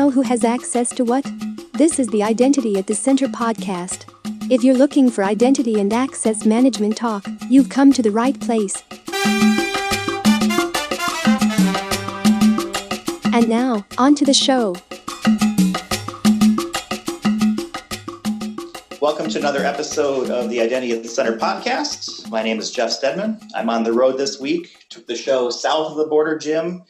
know who has access to what? This is the Identity at the Center podcast. If you're looking for identity and access management talk, you've come to the right place. And now, on to the show. Welcome to another episode of the Identity at the Center podcast. My name is Jeff Stedman. I'm on the road this week. Took the show south of the border, Jim,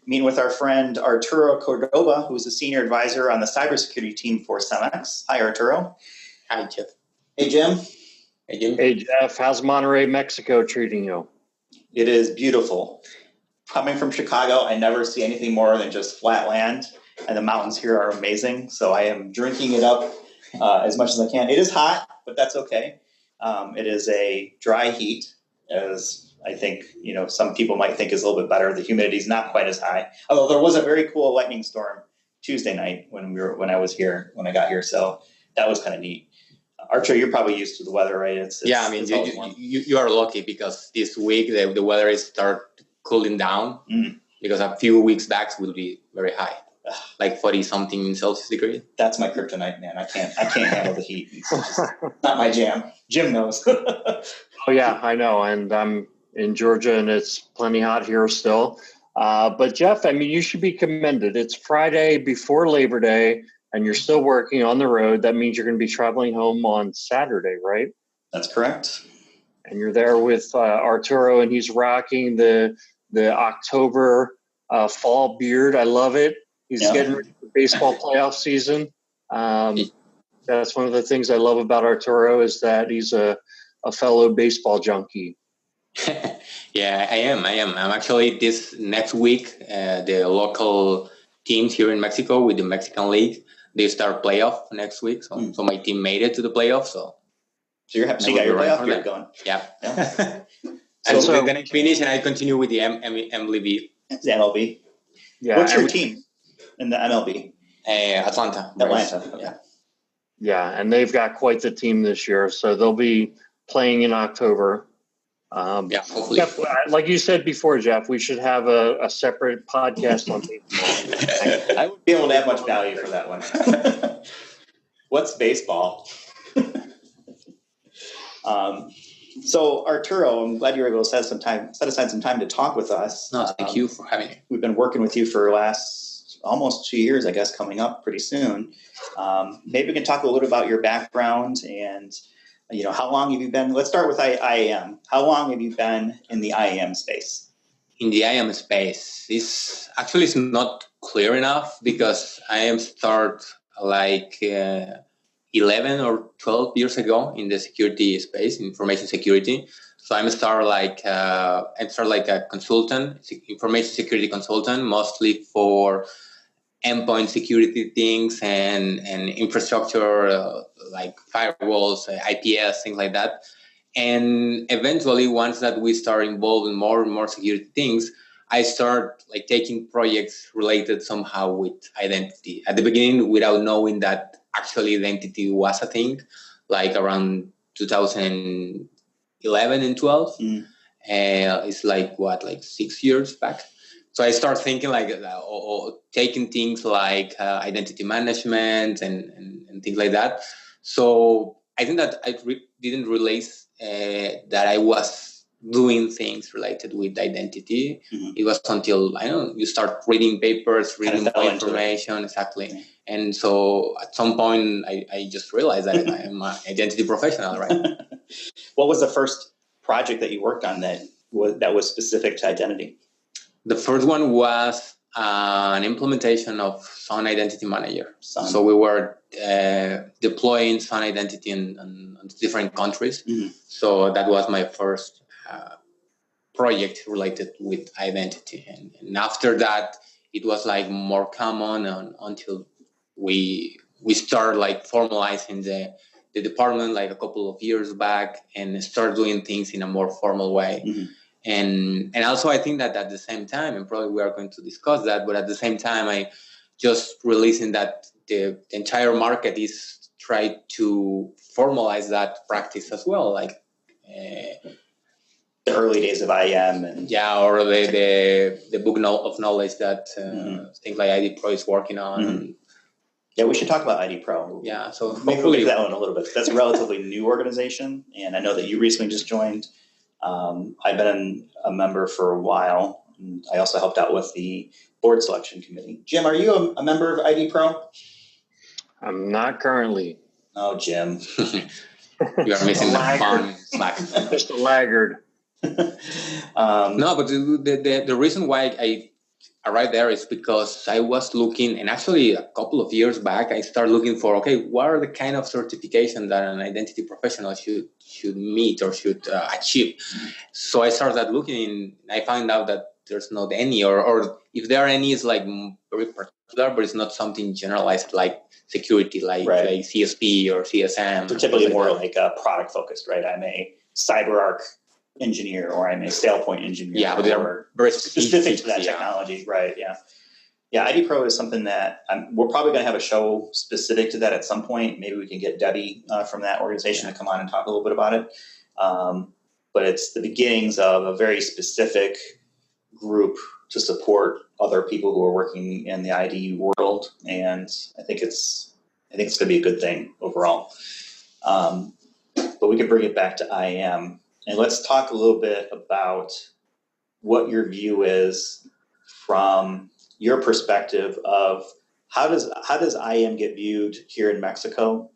meeting with our friend Arturo Cordoba, who's a senior advisor on the cybersecurity team for Cemex. Hi, Arturo. Hi, Jeff. Hey, Jim. Hey, Jim. Hey, Jeff. How's Monterrey, Mexico treating you? It is beautiful. Coming from Chicago, I never see anything more than just flat land, and the mountains here are amazing. So I am drinking it up as much as I can. It is hot, but that's okay. It is a dry heat, as I think some people might think is a little bit better. The humidity is not quite as high, although there was a very cool lightning storm Tuesday night when I got here. So that was kind of neat. Archer, you're probably used to the weather, right? You are lucky because this week the weather is start cooling down because a few weeks back will be very high. Like 40 something Celsius degree. That's my kryptonite, man. I can't handle the heat. It's just not my jam. Jim knows. Oh yeah, I know. And I'm in Georgia and it's plenty hot here still. But Jeff, I mean, you should be commended. It's Friday before Labor Day and you're still working on the road. That means you're going to be traveling home on Saturday, right? That's correct. And you're there with Arturo and he's rocking the October fall beard. I love it. He's getting ready for baseball playoff season. That's one of the things I love about Arturo is that he's a fellow baseball junkie. Yeah, I am. I'm actually this next week, the local teams here in Mexico with the Mexican League, they start playoff next week. So my team made it to the playoff. So you're happy you got your playoff gear going. Yeah. So we're going to finish and I continue with the MLB. The MLB. Yeah. What's your team in the MLB? Atlanta. Okay. Yeah, and they've got quite the team this year, so they'll be playing in October. Hopefully. Jeff, like you said before, Jeff, we should have a separate podcast on baseball. I wouldn't be able to add much value for that one. What's baseball? So Arturo, I'm glad you were able to set aside some time to talk with us. No, thank you for having me. We've been working with you for the last almost 2 years, I guess, coming up pretty soon. Maybe we can talk a little bit about your background and, how long have you been? Let's start with IAM. How long have you been in the IAM space? In the IAM space, it's not clear enough because IAM start like 11 or 12 years ago in the security space, information security. So I'm like a consultant, information security consultant, mostly for endpoint security things and infrastructure like firewalls, IPS, things like that. And eventually, once that we start involved in more and more security things, I start like taking projects related somehow with identity. At the beginning, without knowing that actually identity was a thing, like around 2011 and 12. It's like 6 years back. So I start thinking taking things like identity management and things like that. So I think that I didn't realize that I was doing things related with identity. It was until, you start reading papers, reading more information. Exactly. And so at some point, I just realized that I'm an identity professional, right? What was the first project that you worked on that was specific to identity? The first one was an implementation of Sun Identity Manager. So we were deploying Sun Identity in different countries. So that was my first project related with identity. And after that, it was like more common until we start like formalizing the department like a couple of years back and start doing things in a more formal way. And also I think that at the same time, and probably we are going to discuss that, but at the same time, I just realizing that the entire market is trying to formalize that practice as well. Like the early days of IAM or the book of knowledge that things like ID Pro is working on. Yeah, we should talk about ID Pro. Yeah, so maybe we'll get to that one in a little bit. That's a relatively new organization, and I know that you recently just joined. I've been a member for a while. And I also helped out with the board selection committee. Jim, are you a member of ID Pro? I'm not currently. Oh, Jim. You are missing the fun slack. Just a laggard. No, but the reason why I arrived there is because I was looking, and actually a couple of years back, I started looking for, okay, what are the kind of certification that an identity professional should meet or should achieve? So I started looking, and I found out that there's not any, or if there are any, it's like very particular, but it's not something generalized like security, like CSP or CSM. They're typically more like product focused, right? I'm a CyberArk engineer, or I'm a SailPoint engineer. Yeah, but they're very specific to that technology, right? Yeah. Yeah, ID Pro is something that we're probably going to have a show specific to that at some point. Maybe we can get Debbie from that organization to come on and talk a little bit about it. But it's the beginnings of a very specific group to support other people who are working in the ID world, and I think it's going to be a good thing overall. But we can bring it back to IAM, and let's talk a little bit about what your view is from your perspective of how does IAM get viewed here in Mexico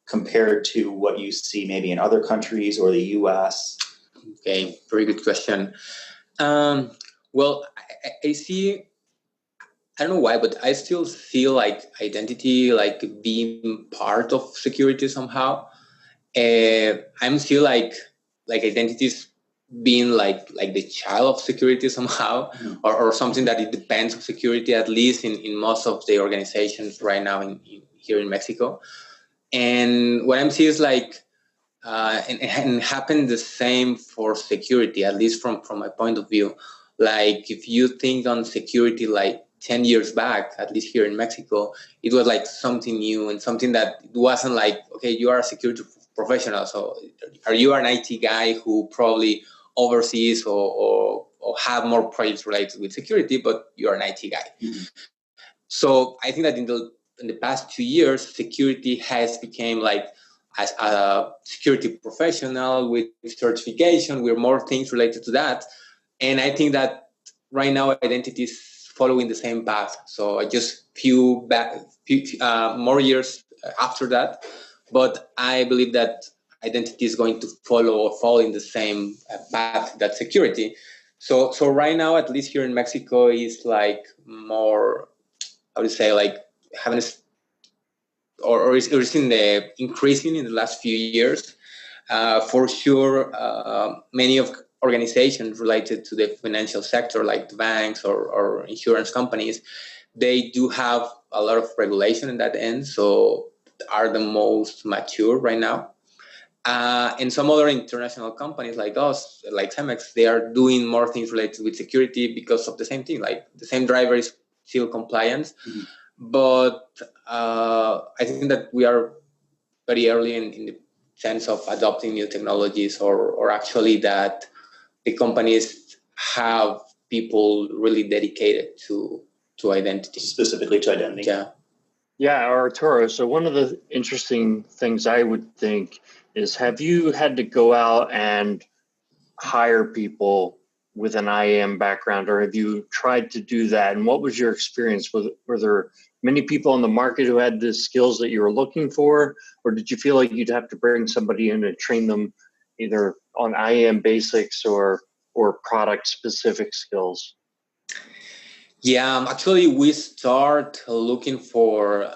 compared to what you see maybe in other countries or the US? Okay, very good question. Well, I see, I don't know why, but I still feel like identity, like being part of security somehow. I'm still like identities being like the child of security somehow, or something that it depends on security, at least in most of the organizations right now here in Mexico. And what I'm seeing is like, and happened the same for security, at least from my point of view. Like if you think on security like 10 years back, at least here in Mexico, it was like something new and something that it wasn't like, okay, you are a security professional. So are you an IT guy who probably oversees or have more projects related with security, but you're an IT guy. Mm-hmm. So I think that in the past 2 years, security has become like as a security professional with certification, with more things related to that. And I think that right now identity is following the same path. So I just few more years after that, but I believe that identity is going to follow or fall in the same path that security. So right now, at least here in Mexico, is like more, I would say, like having or is in the increasing in the last few years. For sure, many of organizations related to the financial sector, like the banks or insurance companies, they do have a lot of regulation in that end, so are the most mature right now. And some other international companies like us, like Cemex, they are doing more things related with security because of the same thing, like the same driver is still compliance. Mm-hmm. But I think that we are very early in the sense of adopting new technologies or actually that the companies have people really dedicated to identity. Specifically to identity. Yeah. Yeah, Arturo. So one of the interesting things I would think is, have you had to go out and hire people with an IAM background, or have you tried to do that? And what was your experience? Were there many people on the market who had the skills that you were looking for, or did you feel like you'd have to bring somebody in and train them either on IAM basics or product specific skills? Yeah, actually, we start looking for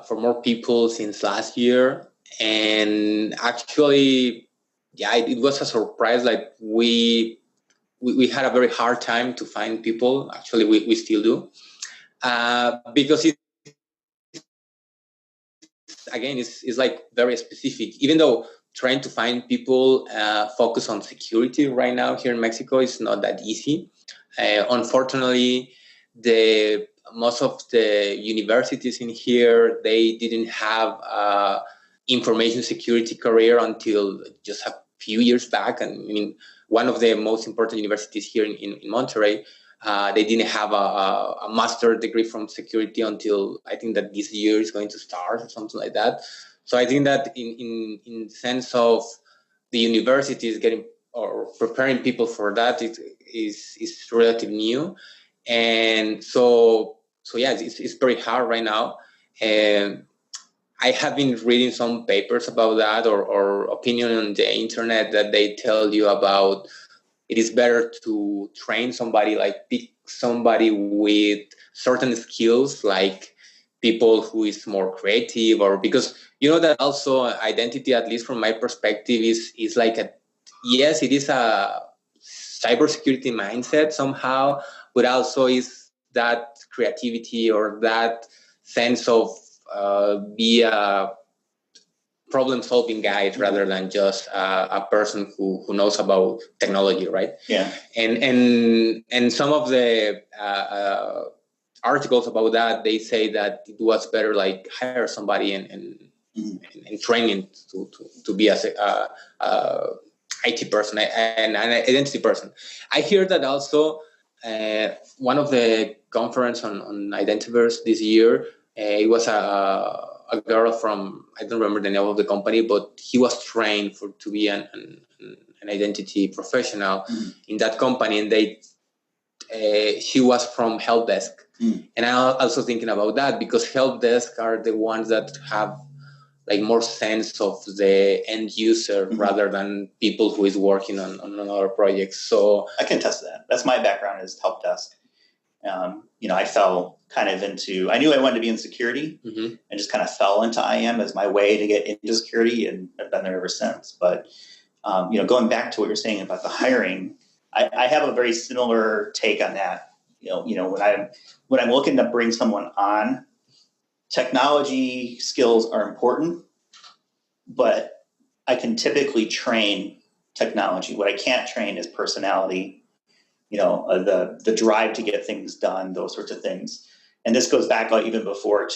more people since last year, and actually, yeah, it was a surprise. Like we had a very hard time to find people. Actually, we still do, because it's like very specific. Even though trying to find people focus on security right now here in Mexico is not that easy. Unfortunately, most of the universities in here, they didn't have information security career until just a few years back. And I mean, one of the most important universities here in Monterrey, They didn't have a master degree from security until I think that this year is going to start or something like that. So I think that in sense of the university is getting or preparing people for that is relatively new. And so yeah, it's very hard right now. And I have been reading some papers about that or opinion on the internet that they tell you about it is better to train somebody, like pick somebody with certain skills, like people who is more creative, or because that also identity, at least from my perspective, is like yes, it is a cybersecurity mindset somehow, but also is that creativity or that sense of be a problem-solving guy rather than just a person who knows about technology, right? Yeah. And some of the articles about that, they say that it was better like hire somebody and training to be as a IT person and an identity person. I hear that also one of the conference on Identiverse this year, it was a girl from, I don't remember the name of the company, but he was trained to be an identity professional in that company, and she was from help desk. And I'm also thinking about that because help desk are the ones that have like more sense of the end user rather than people who is working on another project. So I can attest to that. That's my background is help desk. I fell kind of into, I knew I wanted to be in security and just kind of fell into IAM as my way to get into security, and I've been there ever since. But, going back to what you're saying about the hiring, I have a very similar take on that. When I'm looking to bring someone on, technology skills are important, but I can typically train technology. What I can't train is personality, the drive to get things done, those sorts of things. And this goes back even before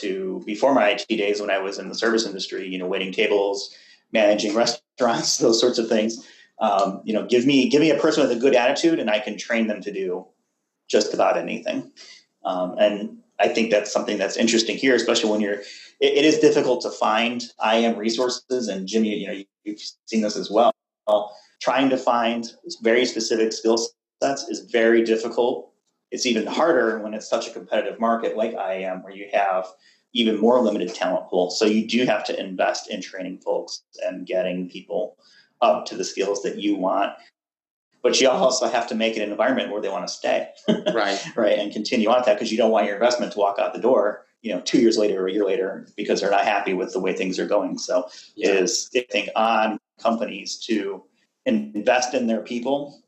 my IT days when I was in the service industry, waiting tables, managing restaurants, those sorts of things. Give me a person with a good attitude and I can train them to do just about anything. And I think that's something that's interesting here, especially when it is difficult to find IAM resources. And Jim, you've seen this as well. Trying to find very specific skill sets is very difficult. It's even harder when it's such a competitive market like IAM, where you have even more limited talent pool. So you do have to invest in training folks and getting people up to the skills that you want. But you also have to make it an environment where they want to stay, right, and continue on with that, because you don't want your investment to walk out the door, 2 years later or a year later, because they're not happy with the way things are going. So it is, I think, on companies to invest in their people,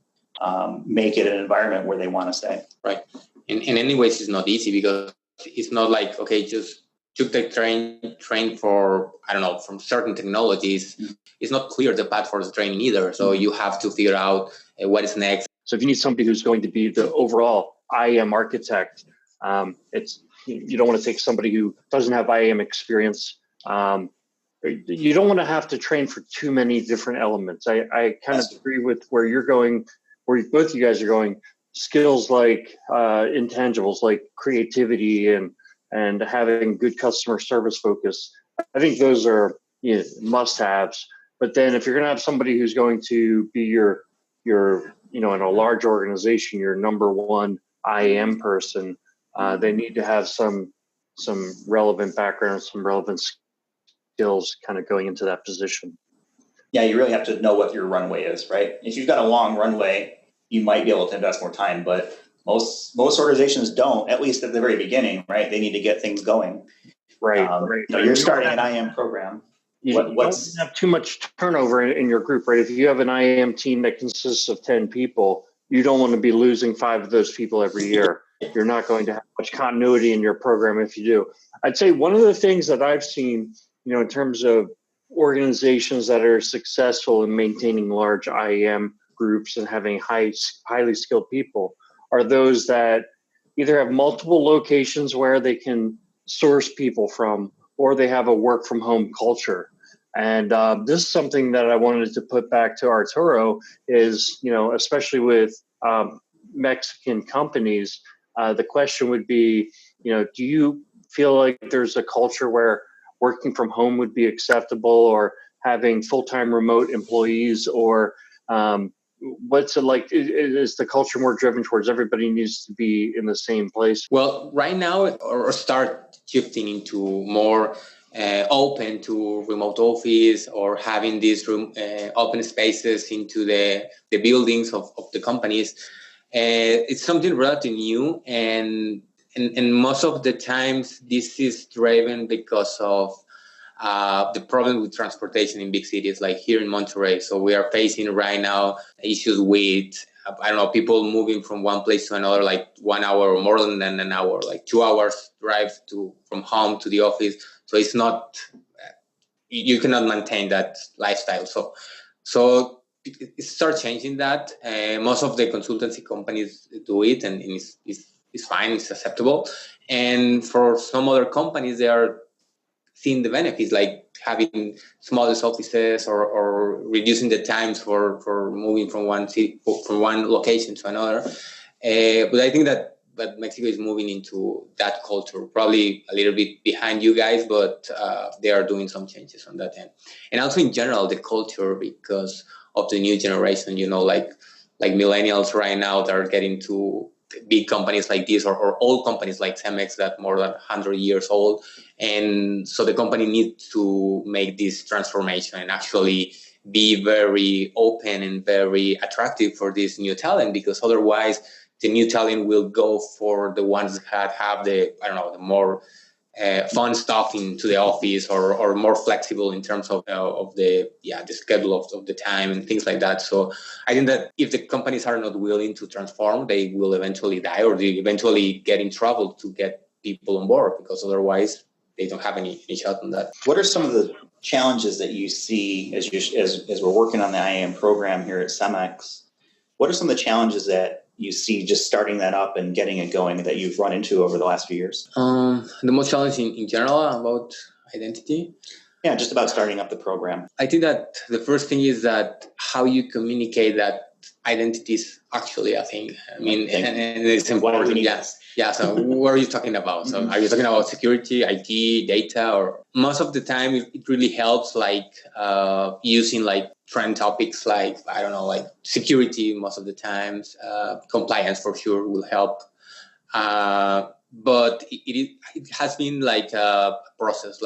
make it an environment where they want to stay. Right. In any ways, it's not easy because it's not like, okay, just took the train for, I don't know, from certain technologies. It's not clear the path for the training either. So you have to figure out what is next. So if you need somebody who's going to be the overall IAM architect, you don't want to take somebody who doesn't have IAM experience. You don't want to have to train for too many different elements. I kind of agree with where you're going, where both you guys are going. Skills like intangibles, like creativity and having good customer service focus. I think those are must-haves. But then if you're going to have somebody who's going to be your in a large organization, your number one IAM person, they need to have some relevant background, some relevant skills kind of going into that position. Yeah, you really have to know what your runway is, right? If you've got a long runway, you might be able to invest more time, but most organizations don't, at least at the very beginning, right? They need to get things going. Right. You're starting an IAM program. You don't have too much turnover in your group, right? If you have an IAM team that consists of 10 people, you don't want to be losing 5 of those people every year. You're not going to have much continuity in your program if you do. I'd say one of the things that I've seen, in terms of organizations that are successful in maintaining large IAM groups and having highly skilled people are those that either have multiple locations where they can source people from, or they have a work from home culture. And this is something that I wanted to put back to Arturo is, especially with Mexican companies. The question would be, do you feel like there's a culture where working from home would be acceptable, or having full-time remote employees, or what's it like? Is the culture more driven towards everybody needs to be in the same place? Well, right now, or start shifting into more open to remote office, or having these open spaces into the buildings of the companies. It's something relatively new, and most of the times this is driven because of the problem with transportation in big cities like here in Monterrey. So we are facing right now issues with, I don't know, people moving from one place to another, like 1 hour or more than an hour, like 2 hours drive from home to the office. So it's not, you cannot maintain that lifestyle. So it starts changing that. Most of the consultancy companies do it, and it's fine, it's acceptable. And for some other companies, they are seeing the benefits, like having smallest offices, or reducing the times for moving from one city, from one location to another. But I think that Mexico is moving into that culture, probably a little bit behind you guys, but they are doing some changes on that end. And also in general, the culture, because of the new generation, like millennials right now that are getting to big companies like this, or old companies like Cemex that more than 100 years old. And so the company needs to make this transformation and actually be very open and very attractive for this new talent, because otherwise the new talent will go for the ones that have the more fun stuff into the office, or more flexible in terms of the schedule of the time and things like that. So I think that if the companies are not willing to transform, they will eventually die, or they eventually get in trouble to get people on board, because otherwise they don't have any shot on that. What are some of the challenges that you see as we're working on the IAM program here at Cemex? What are some of the challenges that you see just starting that up and getting it going that you've run into over the last few years? The most challenging in general about identity? Yeah, just about starting up the program. I think that the first thing is that how you communicate that identity is actually a thing. I mean, and it's important. Yes. Yeah. So what are you talking about? So are you talking about security, IT, data, or most of the time it really helps using trend topics like security most of the times, compliance for sure will help. But it has been like a process,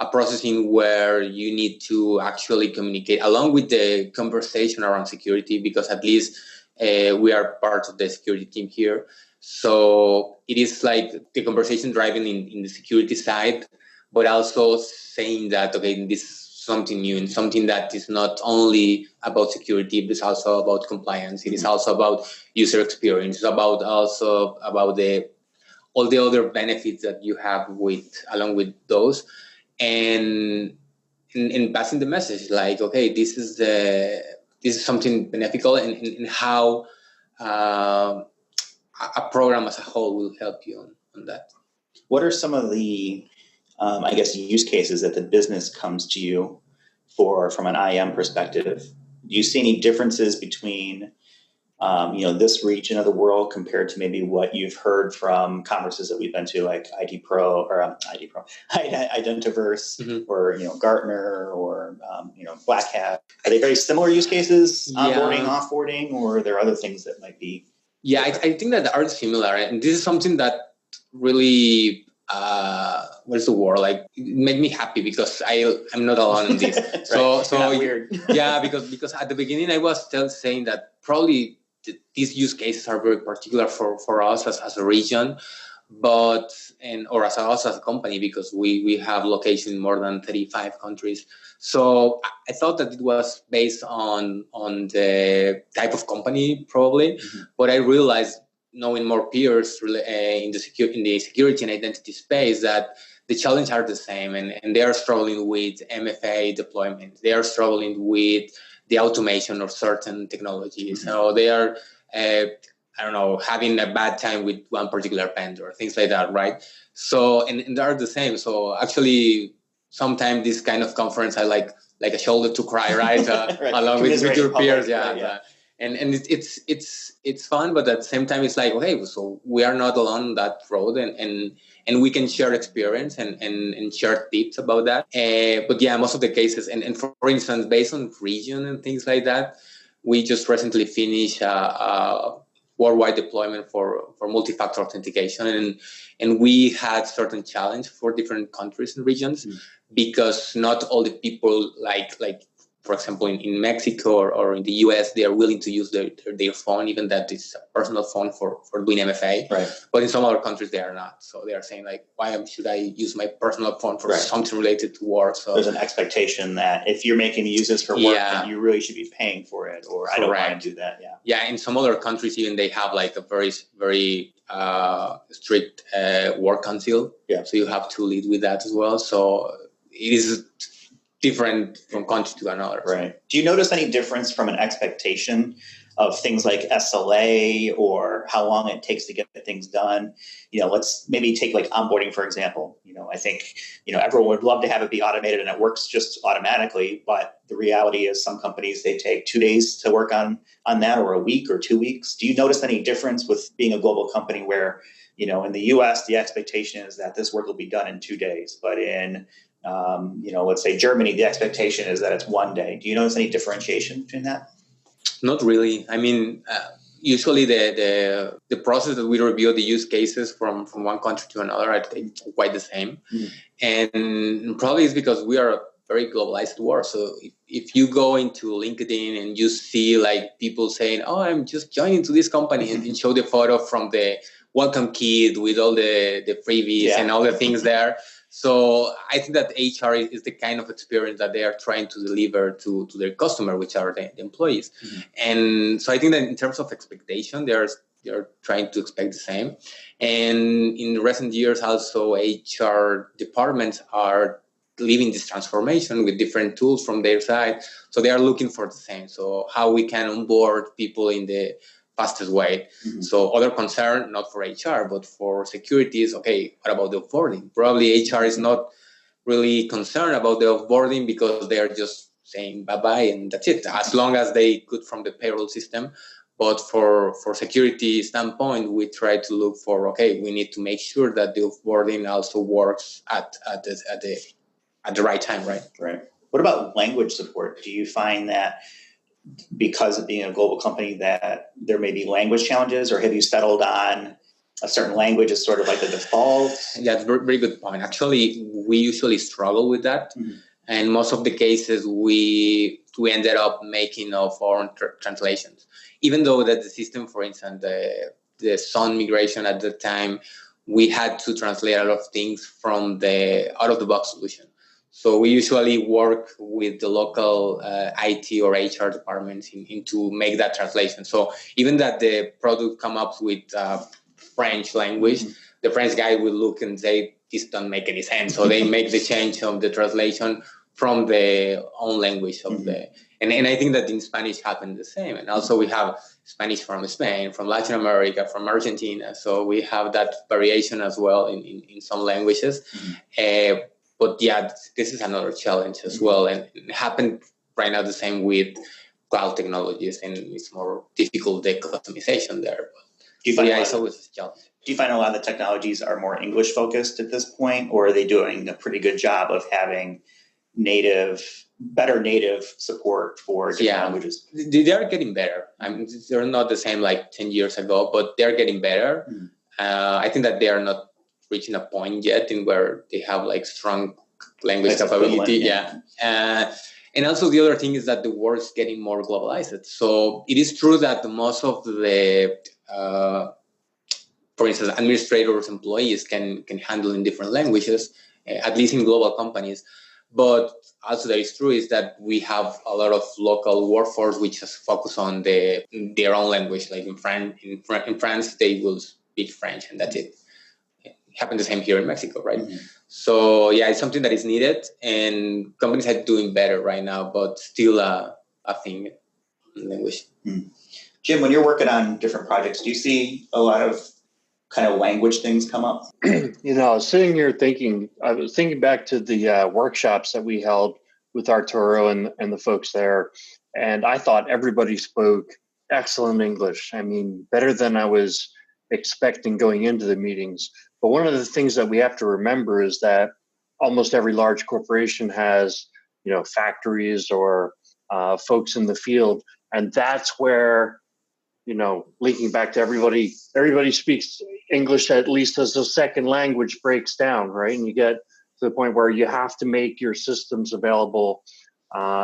a processing where you need to actually communicate along with the conversation around security, because at least we are part of the security team here. So it is like the conversation driving in the security side, but also saying that, okay, this is something new and something that is not only about security, but it's also about compliance. It is also about user experience. It's about all the other benefits that you have along with those. And passing the message, like, okay, this is something beneficial, and how a program as a whole will help you on that. What are some of the, use cases that the business comes to you for from an IAM perspective? Do you see any differences between this region of the world compared to maybe what you've heard from conferences that we've been to, like Identiverse, or Gartner, or Black Hat? Are they very similar use cases, onboarding, offboarding, or are there other things that might be? Yeah, I think that they are similar, and this is something that really what's the word? Like, it made me happy because I'm not alone in this. Right. So weird. Yeah, because at the beginning I was still saying that probably these use cases are very particular for us as a region, or as a company, because we have locations in more than 35 countries. So I thought that it was based on the type of company probably, but I realized, knowing more peers in the security and identity space, that the challenges are the same, and they are struggling with MFA deployment. They are struggling with the automation of certain technologies. So they are, having a bad time with one particular vendor, things like that, right? So, and they are the same. So actually, sometimes this kind of conference, I like a shoulder to cry, right? Right. Along with your peers, Right. it's fun, but at the same time, it's like, okay, so we are not alone on that road, and we can share experience and share tips about that. But yeah, most of the cases, and for instance, based on region and things like that, we just recently finished a worldwide deployment for multi-factor authentication, and we had certain challenge for different countries and regions because not all the people like for example, in Mexico or in the US, they are willing to use their phone, even that it's a personal phone for doing MFA. Right. But in some other countries, they are not. So they are saying, like, why should I use my personal phone for something related to work? So there's an expectation that if you're making me use this for work, then you really should be paying for it, or I don't want to do that. Yeah. Yeah, in some other countries, even they have like a very, very strict work council. Yeah. So you have to lead with that as well. So it is different from country to another. Right. Do you notice any difference from an expectation of things like SLA or how long it takes to get things done? Let's maybe take like onboarding, for example. I think, everyone would love to have it be automated and it works just automatically. But the reality is some companies, they take 2 days to work on that, or a week or 2 weeks. Do you notice any difference with being a global company where, in the US, the expectation is that this work will be done in 2 days, but in let's say Germany, the expectation is that it's 1 day. Do you notice any differentiation between that? Not really. I mean, usually the process that we review the use cases from one country to another, I think quite the same. And probably it's because we are a very globalized world. So if you go into LinkedIn and you see like people saying, oh, I'm just joining to this company and show the photo from the welcome kit with all the freebies and all the things there. So I think that HR is the kind of experience that they are trying to deliver to their customer, which are the employees. And so I think that in terms of expectation, they're trying to expect the same. And in recent years, also HR departments are living this transformation with different tools from their side. So they are looking for the same. So how we can onboard people in the fastest way. So other concern, not for HR, but for security is, okay, what about the offboarding? Probably HR is not really concerned about the offboarding because they are just saying bye-bye and that's it, as long as they could from the payroll system. But for security standpoint, we try to look for, okay, we need to make sure that the offboarding also works at the right time, right? Right. What about language support? Do you find that because of being a global company that there may be language challenges, or have you settled on a certain language as sort of like the default? Yeah, that's a very, very good point. Actually, we usually struggle with that. And most of the cases we ended up making foreign translations, even though that the system, for instance, the Sun migration at the time, we had to translate a lot of things from the out-of-the-box solution. So we usually work with the local IT or HR departments to make that translation. So even that the product come up with French language, the French guy will look and say, this don't make any sense. So they make the change of the translation from the own language of the... And I think that in Spanish happened the same. And also we have Spanish from Spain, from Latin America, from Argentina. So we have that variation as well in some languages. But yeah, this is another challenge as well. And it happened right now the same with cloud technologies, and it's more difficult, the customization there. Do you find it's always a challenge. Do you find a lot of the technologies are more English focused at this point, or are they doing a pretty good job of having better native support for different languages? They are getting better. I mean, they're not the same like 10 years ago, but they're getting better. I think that they are not reaching a point yet in where they have like strong language capability. And also the other thing is that the world is getting more globalized. So it is true that most of the, for instance, administrators, employees can handle in different languages, at least in global companies. But also that is true is that we have a lot of local workforce which just focus on their own language. Like in France, they will speak French and that's it. Happened the same here in Mexico, right? So yeah, it's something that is needed, and companies are doing better right now, but still a thing in language. Jim, when you're working on different projects, do you see a lot of kind of language things come up? I was sitting here thinking, I was thinking back to the workshops that we held with Arturo and the folks there, and I thought everybody spoke excellent English. I mean, better than I was expecting going into the meetings. But one of the things that we have to remember is that almost every large corporation has, factories or folks in the field, and that's where, linking back to everybody speaks English at least as a second language breaks down, right? And you get to the point where you have to make your systems available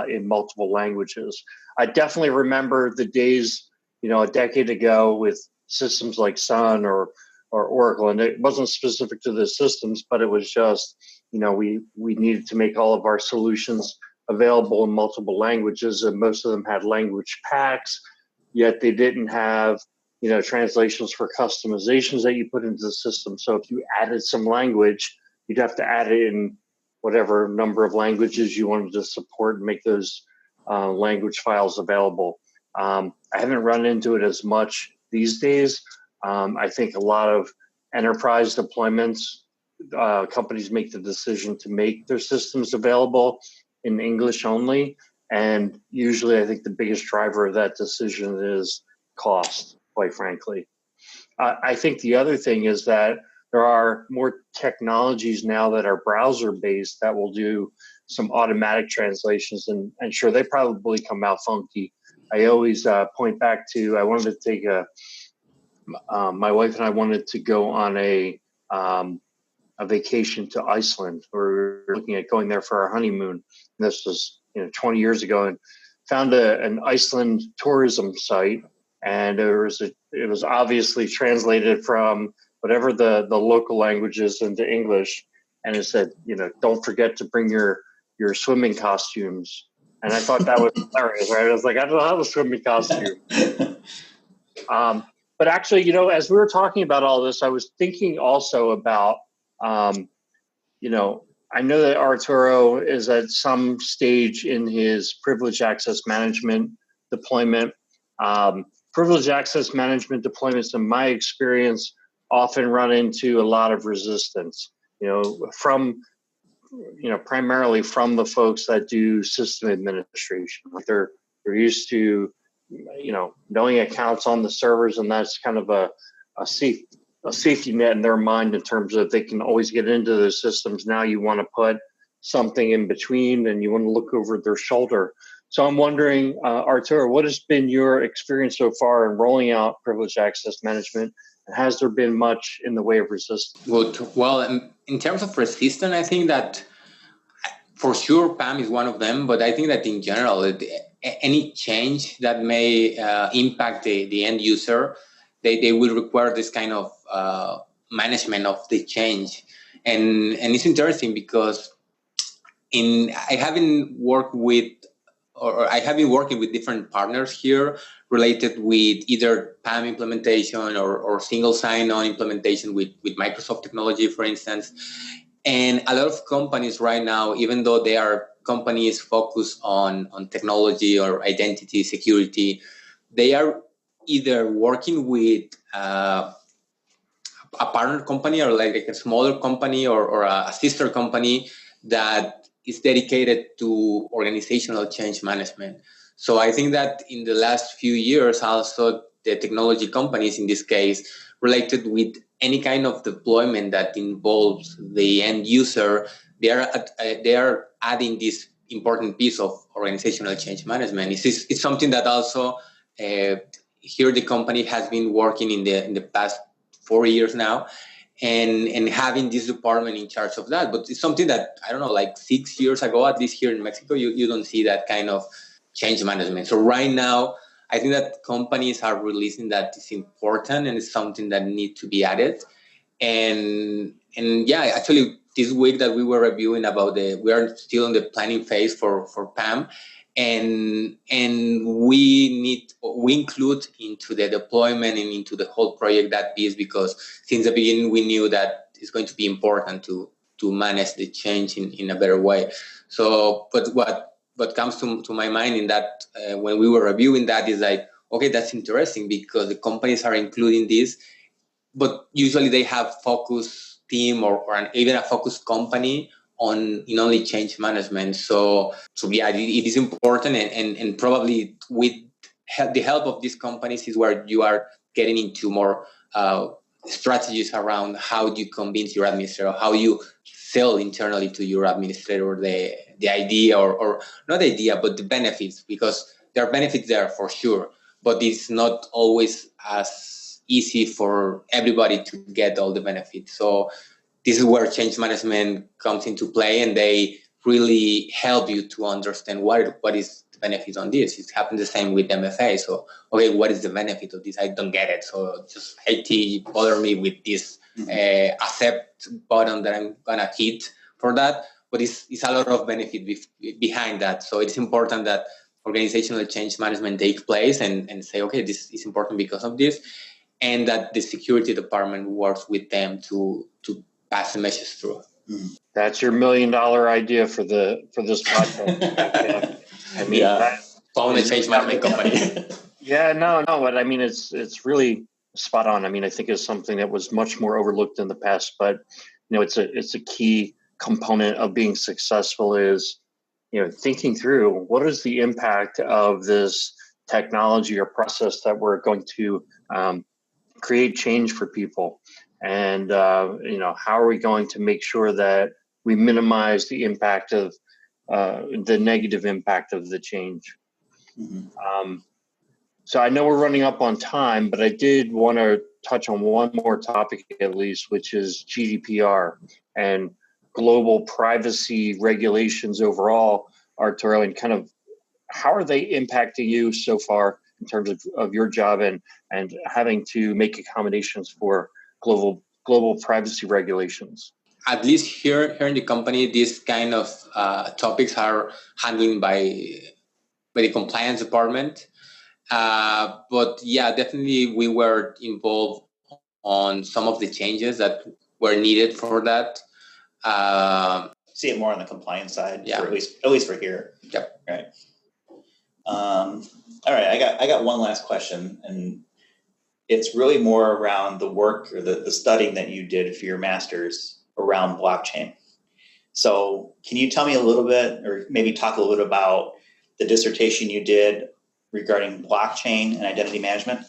in multiple languages. I definitely remember the days, a decade ago with systems like Sun or Oracle, and it wasn't specific to the systems, but it was just, we needed to make all of our solutions available in multiple languages, and most of them had language packs, yet they didn't have, translations for customizations that you put into the system. So if you added some language, you'd have to add it in whatever number of languages you wanted to support and make those language files available. I haven't run into it as much these days. I think a lot of enterprise deployments, companies make the decision to make their systems available in English only. And usually I think the biggest driver of that decision is cost, quite frankly. I think the other thing is that there are more technologies now that are browser-based that will do some automatic translations, and sure, they probably come out funky. I always point back to, I wanted to take my wife and I wanted to go on a vacation to Iceland. We were looking at going there for our honeymoon. And this was 20 years ago, and found an Iceland tourism site, and it was obviously translated from whatever the local language is into English, and it said, don't forget to bring your swimming costumes. And I thought that was hilarious, right? I was like, I don't have a swimming costume. But actually, as we were talking about all this, I was thinking also about, I know that Arturo is at some stage in his privileged access management deployment. Privileged access management deployments, in my experience, often run into a lot of resistance, primarily from the folks that do system administration. Like they're used to, knowing accounts on the servers, and that's kind of a safety net in their mind in terms of they can always get into those systems. Now you want to put something in between, and you want to look over their shoulder. So I'm wondering, Arturo, what has been your experience so far in rolling out privileged access management? And has there been much in the way of resistance? Well, in terms of resistance, I think that for sure PAM is one of them, but I think that in general, any change that may impact the end user, they will require this kind of management of the change. And it's interesting because I have been working with different partners here related with either PAM implementation or single sign-on implementation with Microsoft technology, for instance. And a lot of companies right now, even though they are companies focused on technology or identity security, they are either working with a partner company or like a smaller company or a sister company that is dedicated to organizational change management. So I think that in the last few years, also the technology companies, in this case, related with any kind of deployment that involves the end user, they are adding this important piece of organizational change management. It's something that also here the company has been working in the past 4 years now, and having this department in charge of that. But it's something that, I don't know, like 6 years ago, at least here in Mexico, you don't see that kind of change management. So right now, I think that companies are releasing that it's important and it's something that needs to be added. And yeah, actually, this week that we were reviewing about we are still in the planning phase for PAM, and we include into the deployment and into the whole project that piece, because since the beginning we knew that it's going to be important to manage the change in a better way. So, but what comes to my mind in that when we were reviewing that is like, okay, that's interesting because the companies are including this, but usually they have focus team or even a focused company on only change management. So yeah, it is important, and probably with the help of these companies is where you are getting into more strategies around how you convince your administrator, how you sell internally to your administrator the idea or not idea, but the benefits, because there are benefits there for sure, but it's not always as easy for everybody to get all the benefits. So this is where change management comes into play, and they really help you to understand what is the benefit on this. It happened the same with MFA. So, okay, what is the benefit of this? I don't get it. So just IT bother me with this accept button that I'm gonna hit for that. But it's a lot of benefit behind that. So it's important that organizational change management take place and say, okay, this is important because of this, and that the security department works with them to pass the message through. That's your $1 million idea for this podcast. I mean, found a change management company. Yeah, no, but I mean, it's really spot on. I mean, I think it's something that was much more overlooked in the past, but it's a key component of being successful is thinking through what is the impact of this technology or process that we're going to create change for people, and how are we going to make sure that we minimize the impact of the negative impact of the change. So I know we're running up on time, but I did want to touch on one more topic at least, which is GDPR and global privacy regulations overall, Arturo, and kind of how are they impacting you so far in terms of your job and having to make accommodations for global privacy regulations? At least here in the company, these kind of topics are handled by the compliance department. But yeah, definitely we were involved on some of the changes that were needed for that. See it more on the compliance side, yeah. at least for here. Yep. Right. All right. I got one last question, and it's really more around the work or the studying that you did for your master's around blockchain. So can you tell me a little bit, or maybe talk a little bit about the dissertation you did regarding blockchain and identity management?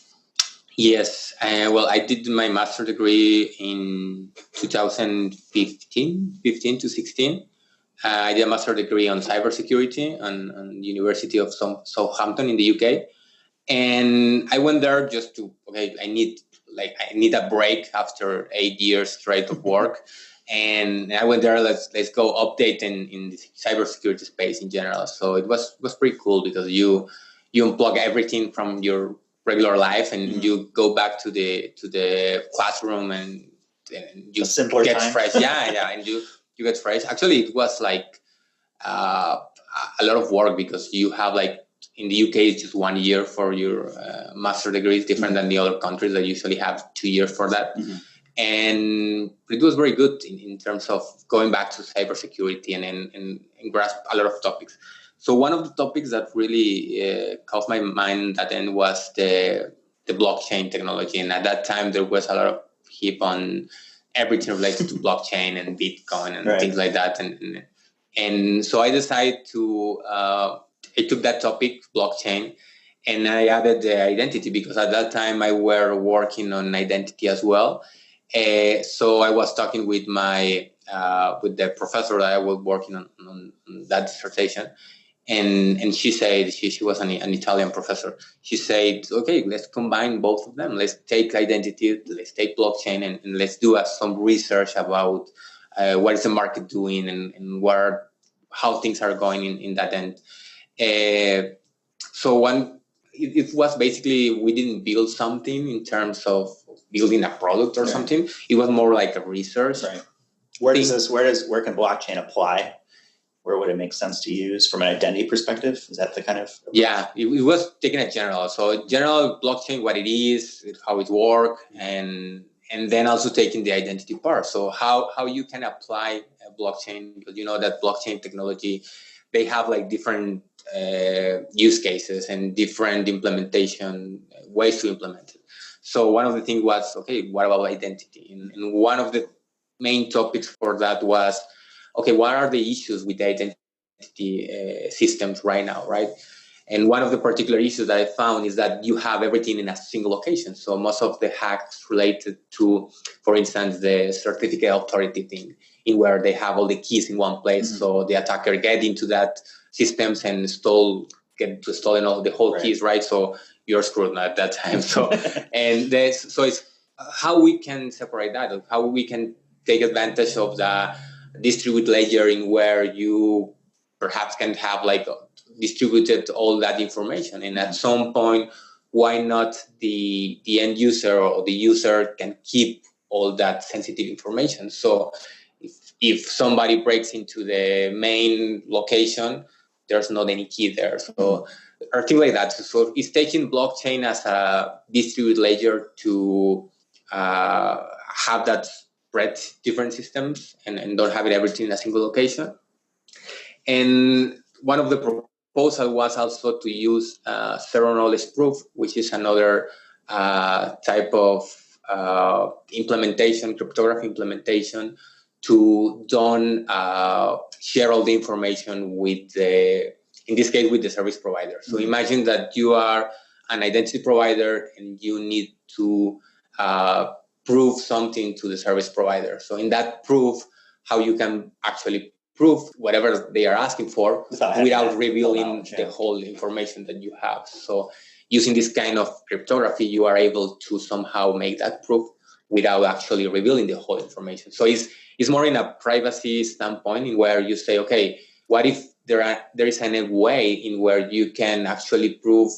Yes. Well, I did my master's degree in 2015 to 16. I did a master's degree on cybersecurity on the University of Southampton in the UK. And I went there just to, I need a break after 8 years straight of work. And I went there, let's go update in the cybersecurity space in general. So it was pretty cool because you unplug everything from your regular life and you go back to the classroom and you get fresh. Yeah, and you get fresh. Actually, it was like a lot of work because you have in the UK, it's just 1 year for your master degree. It's different than the other countries that usually have 2 years for that. And it was very good in terms of going back to cybersecurity and grasp a lot of topics. So one of the topics that really caught my mind at the end was the blockchain technology. And at that time, there was a lot of hype on everything related to blockchain and Bitcoin and things like that. And so I decided to, I took that topic, blockchain, and I added the identity because at that time I were working on identity as well. So I was talking with with the professor that I was working on that dissertation. And she said, she was an Italian professor. She said, okay, let's combine both of them. Let's take identity, let's take blockchain, and let's do some research about what is the market doing and how things are going in that end. So it was basically, we didn't build something in terms of building a product or something. It was more like a research. Right. Where can blockchain apply? Where would it make sense to use from an identity perspective? Is that the kind of... Yeah, it was taken at general. So general blockchain, what it is, how it works, and then also taking the identity part. So how you can apply blockchain, because you know that blockchain technology, they have different use cases and different implementation ways to implement it. So one of the things was, okay, what about identity? And one of the main topics for that was, okay, what are the issues with the identity systems right now, right? And one of the particular issues that I found is that you have everything in a single location. So most of the hacks related to, for instance, the certificate authority thing, in where they have all the keys in one place. Mm-hmm. So the attacker get into that systems and get to install all the whole keys, right? So you're screwed at that time. So so it's how we can separate that, how we can take advantage of the distributed ledgering, where you perhaps can have like distributed all that information, and at some point, why not the end user or the user can keep all that sensitive information? So if somebody breaks into the main location, there's not any key there. So or things like that. So it's taking blockchain as a distributed ledger to have that spread different systems and don't have it everything in a single location. And one of the proposal was also to use zero knowledge proof, which is another type of implementation, cryptography implementation, to don't share all the information with in this case, with the service provider. So imagine that you are an identity provider and you need to prove something to the service provider. So in that proof, how you can actually prove whatever they are asking for without revealing the whole information that you have. So using this kind of cryptography, you are able to somehow make that proof without actually revealing the whole information. So it's more in a privacy standpoint, in where you say, okay, what if there is any way in where you can actually prove?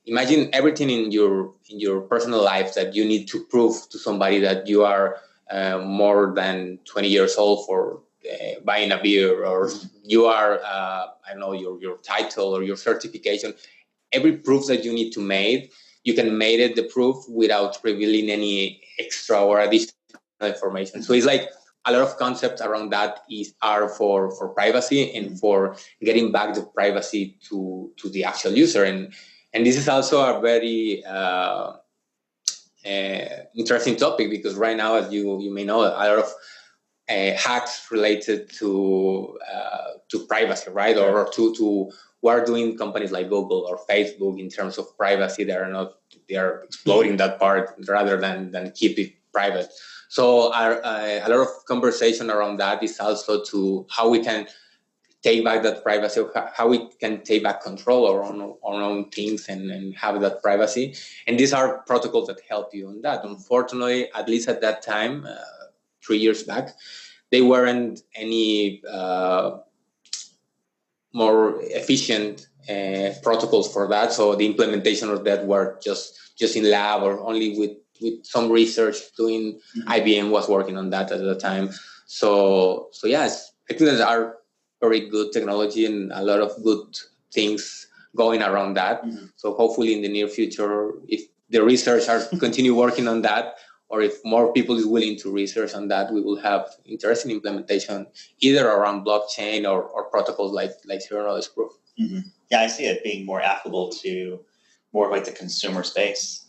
Imagine everything in your personal life that you need to prove to somebody that you are more than 20 years old for buying a beer, or you are I don't know, your title or your certification. Every proof that you need to make, you can make it the proof without revealing any extra or additional information. So it's like a lot of concepts around that are for privacy and for getting back the privacy to the actual user. And this is also a very interesting topic, because right now, as you may know, a lot of hacks related to privacy, right? Or to what are doing companies like Google or Facebook in terms of privacy. They are exploiting that part rather than keep it private. So a lot of conversation around that is also to how we can take back that privacy, how we can take back control over our own things and have that privacy. And these are protocols that help you on that. Unfortunately, at least at that time, 3 years back, they weren't any more efficient protocols for that. So the implementation of that were just in lab, or only with some research doing. IBM was working on that at the time. So yes, I think there are very good technology and a lot of good things going around that. So hopefully in the near future, if the research are continue working on that, or if more people is willing to research on that, we will have interesting implementation either around blockchain or protocols like zero knowledge proof. Yeah, I see it being more applicable to more like the consumer space.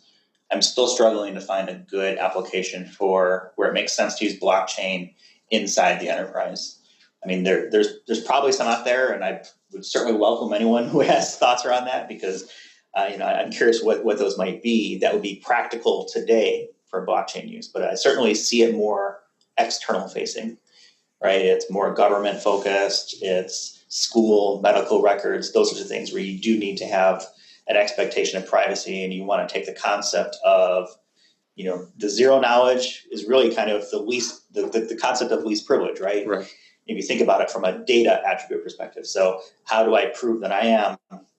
I'm still struggling to find a good application for where it makes sense to use blockchain inside the enterprise. I mean, there's probably some out there, and I would certainly welcome anyone who has thoughts around that, because I'm curious what those might be that would be practical today for blockchain use. But I certainly see it more external facing, right? It's more government focused. It's school, medical records, those sorts of things where you do need to have an expectation of privacy, and you want to take the concept of, the zero knowledge is really kind of the concept of least privilege, right? Right. If you think about it from a data attribute perspective. So how do I prove that I am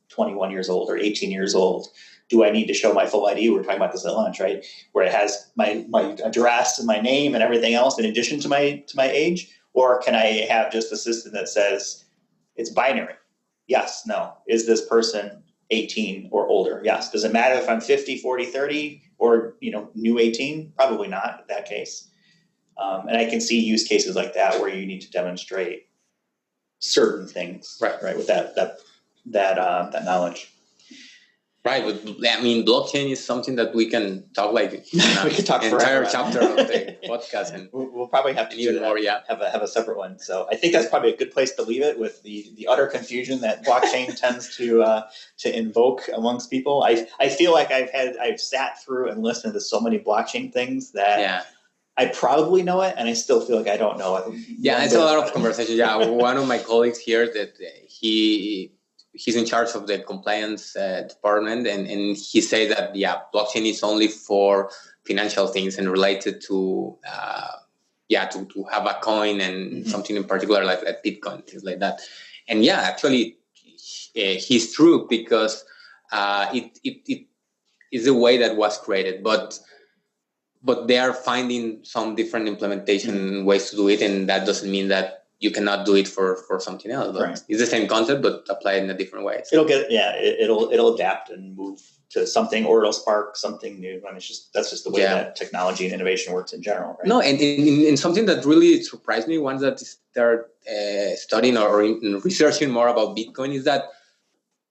21 years old or 18 years old? Do I need to show my full ID? We were talking about this at lunch, right? Where it has my address and my name and everything else in addition to my age? Or can I have just a system that says it's binary? Yes, no. Is this person 18 or older? Yes. Does it matter if I'm 50, 40, 30 or, new 18? Probably not in that case. And I can see use cases like that where you need to demonstrate certain things, right, with that knowledge. Right, but I mean, blockchain is something that we can talk like we could talk an forever entire chapter of the podcast, and we'll probably have to do even that. more. Yeah, have a separate one. So I think that's probably a good place to leave it with the utter confusion that blockchain tends to invoke amongst people. I feel like I've sat through and listened to so many blockchain things that I probably know it, and I still feel like I don't know it. Yeah, it's a lot of conversation. Yeah, one of my colleagues here that he's in charge of the compliance department, and he said that blockchain is only for financial things and related to to have a coin and something in particular like Bitcoin, things like that. And actually, he's true because it is the way that was created, but they are finding some different implementation ways to do it, and that doesn't mean that you cannot do it for something else. But it's the same concept, but applied in a different way. So. It'll adapt and move to something, or it'll spark something new. I mean, that's just the way that technology and innovation works in general, right? No, and in something that really surprised me, once that start studying or researching more about Bitcoin, is that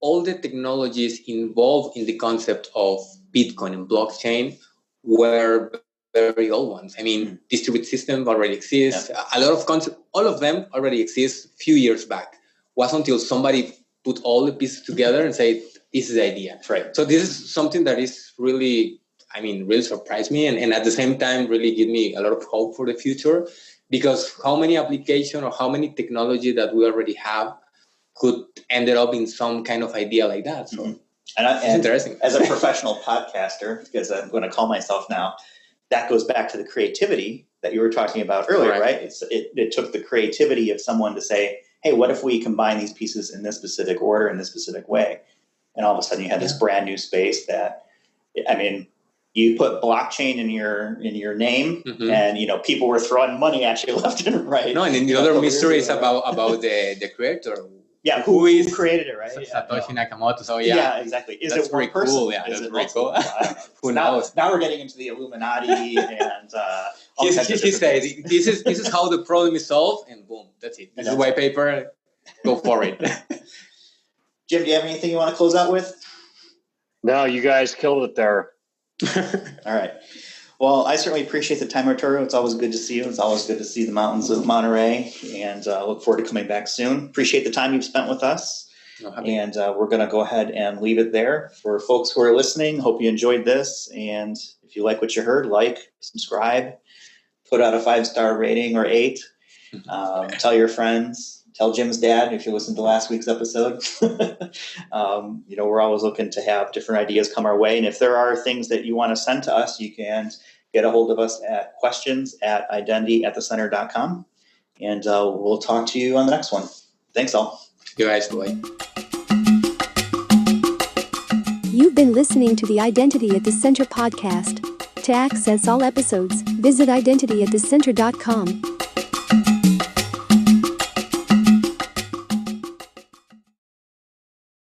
all the technologies involved in the concept of Bitcoin and blockchain were very old ones. I mean, distributed system already exists. Yeah. A lot of concepts, all of them already exist a few years back. It was until somebody put all the pieces together and said, this is the idea. Right. So this is something that is really, really surprised me, and at the same time really give me a lot of hope for the future, because how many applications or how many technology that we already have could end up in some kind of idea like that. So it's interesting. As a professional podcaster, because I'm going to call myself now, that goes back to the creativity that you were talking about earlier, right? It took the creativity of someone to say, hey, what if we combine these pieces in this specific order, in this specific way? And all of a sudden you have this brand new space that, I mean, you put blockchain in your name, and people were throwing money at you left and right. No, and then the other mystery is about the creator. Yeah, who created it, right? Satoshi Nakamoto. So yeah, exactly. Is that's it one person? Cool. Yeah, that's pretty cool. Who knows? Now we're getting into the Illuminati and he said, "This is how the problem is solved," and boom, that's it. This is white paper. Go for it. Jim, do you have anything you want to close out with? No, you guys killed it there. All right. Well, I certainly appreciate the time, Arturo. It's always good to see you. It's always good to see the mountains of Monterey, and look forward to coming back soon. Appreciate the time you've spent with us. And we're going to go ahead and leave it there. For folks who are listening, hope you enjoyed this. And if you like what you heard, like, subscribe, put out a 5-star rating or 8. Tell your friends. Tell Jim's dad if you listened to last week's episode. We're always looking to have different ideas come our way. And if there are things that you want to send to us, you can get a hold of us at questions@identityatthecenter.com. And we'll talk to you on the next one. Thanks all. You guys, boy. You've been listening to the Identity at the Center podcast. To access all episodes, visit identityatthecenter.com.